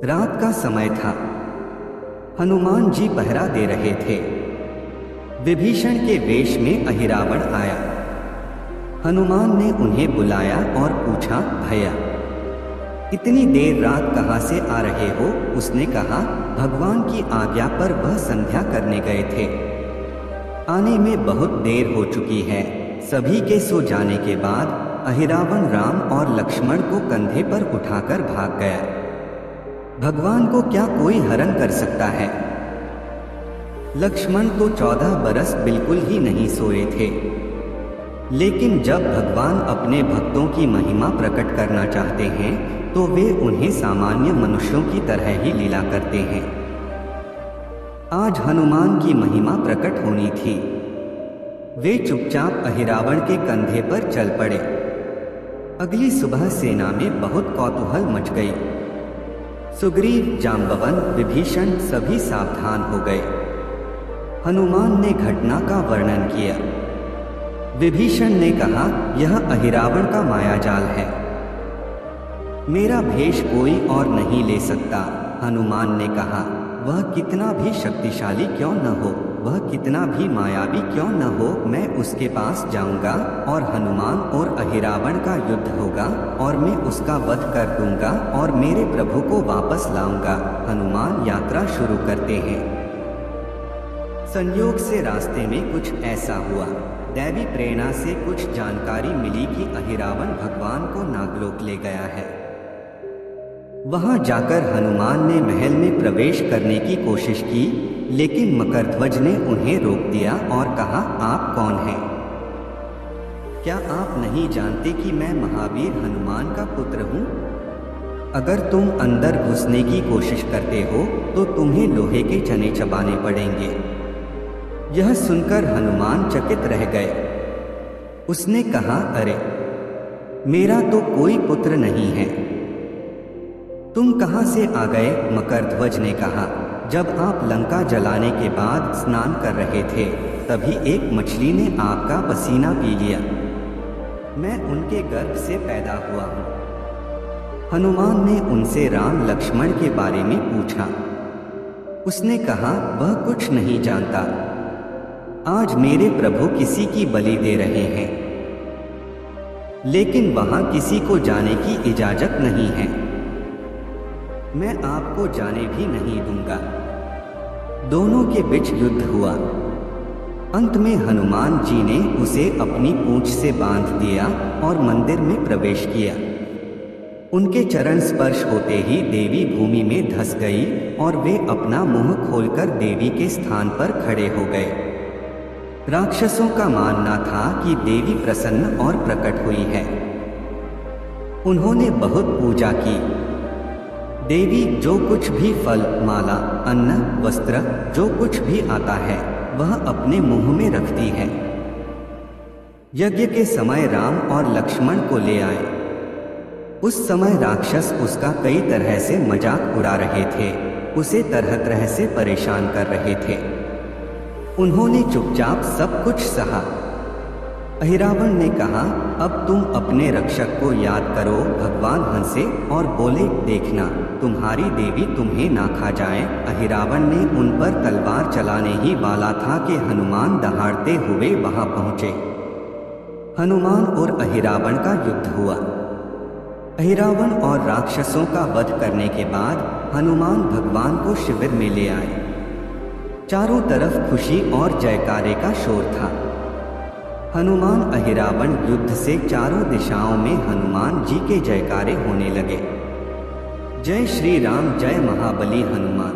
रात का समय था। हनुमान जी पहरा दे रहे थे। विभीषण के वेश में अहिरावण आया। हनुमान ने उन्हें बुलाया और पूछा, भैया इतनी देर रात कहाँ से आ रहे हो? उसने कहा, भगवान की आज्ञा पर वह संध्या करने गए थे। आने में बहुत देर हो चुकी है। सभी के सो जाने के बाद अहिरावण राम और लक्ष्मण को कंधे पर उठाकर भाग गया। भगवान को क्या कोई हरण कर सकता है? लक्ष्मण तो 14 बरस बिल्कुल ही नहीं सोए थे। लेकिन जब भगवान अपने भक्तों की महिमा प्रकट करना चाहते हैं तो वे उन्हें सामान्य मनुष्यों की तरह ही लीला करते हैं। आज हनुमान की महिमा प्रकट होनी थी। वे चुपचाप अहिरावण के कंधे पर चल पड़े। अगली सुबह सेना में बहुत कौतूहल मच गई। सुग्रीव, जाम्बवन, विभीषण सभी सावधान हो गए। हनुमान ने घटना का वर्णन किया। विभीषण ने कहा, यह अहिरावण का मायाजाल है। मेरा भेष कोई और नहीं ले सकता। हनुमान ने कहा, वह कितना भी शक्तिशाली क्यों न हो, वह कितना भी मायावी क्यों न हो, मैं उसके पास जाऊंगा और हनुमान और अहिरावण का युद्ध होगा और मैं उसका वध कर दूंगा और मेरे प्रभु को वापस लाऊंगा। हनुमान यात्रा शुरू करते हैं। संयोग से रास्ते में कुछ ऐसा हुआ। दैवी प्रेरणा से कुछ जानकारी मिली कि अहिरावण भगवान को नागलोक ले गया है। वहां जाकर हनुमान ने महल में प्रवेश करने की कोशिश की, लेकिन मकरध्वज ने उन्हें रोक दिया और कहा, आप कौन हैं? क्या आप नहीं जानते कि मैं महावीर हनुमान का पुत्र हूँ? अगर तुम अंदर घुसने की कोशिश करते हो तो तुम्हें लोहे के चने चबाने पड़ेंगे। यह सुनकर हनुमान चकित रह गए। उसने कहा, अरे मेरा तो कोई पुत्र नहीं है। तुम कहाँ से आ गए? मकरध्वज ने कहा, जब आप लंका जलाने के बाद स्नान कर रहे थे तभी एक मछली ने आपका पसीना पी लिया। मैं उनके गर्भ से पैदा हुआ हूँ। हनुमान ने उनसे राम लक्ष्मण के बारे में पूछा। उसने कहा, वह कुछ नहीं जानता। आज मेरे प्रभु किसी की बलि दे रहे हैं, लेकिन वहां किसी को जाने की इजाजत नहीं है। मैं आपको जाने भी नहीं दूंगा। दोनों के बीच युद्ध हुआ। अंत में हनुमान जी ने उसे अपनी पूंछ से बांध दिया और मंदिर में प्रवेश किया। उनके चरण स्पर्श होते ही देवी भूमि में धंस गई और वे अपना मुंह खोलकर देवी के स्थान पर खड़े हो गए। राक्षसों का मानना था कि देवी प्रसन्न और प्रकट हुई है। उन्होंने बहुत पूजा की। देवी जो कुछ भी फल, माला, अन्न, वस्त्र, जो कुछ भी आता है वह अपने मुंह में रखती है। यज्ञ के समय राम और लक्ष्मण को ले आए। उस समय राक्षस उसका कई तरह से मजाक उड़ा रहे थे, उसे तरह तरह से परेशान कर रहे थे। उन्होंने चुपचाप सब कुछ सहा। अहिरावण ने कहा, अब तुम अपने रक्षक को याद करो। भगवान हंसे और बोले, देखना तुम्हारी देवी तुम्हें ना खा जाए। अहिरावण ने उन पर तलवार चलाने ही वाला था कि हनुमान दहाड़ते हुए वहां पहुंचे। हनुमान और अहिरावण का युद्ध हुआ। अहिरावण और राक्षसों का वध करने के बाद हनुमान भगवान को शिविर में ले आए। चारों तरफ खुशी और जयकारे का शोर था। हनुमान अहिरावण युद्ध से चारों दिशाओं में हनुमान जी के जयकारे होने लगे। जय श्री राम, जय महाबली हनुमान।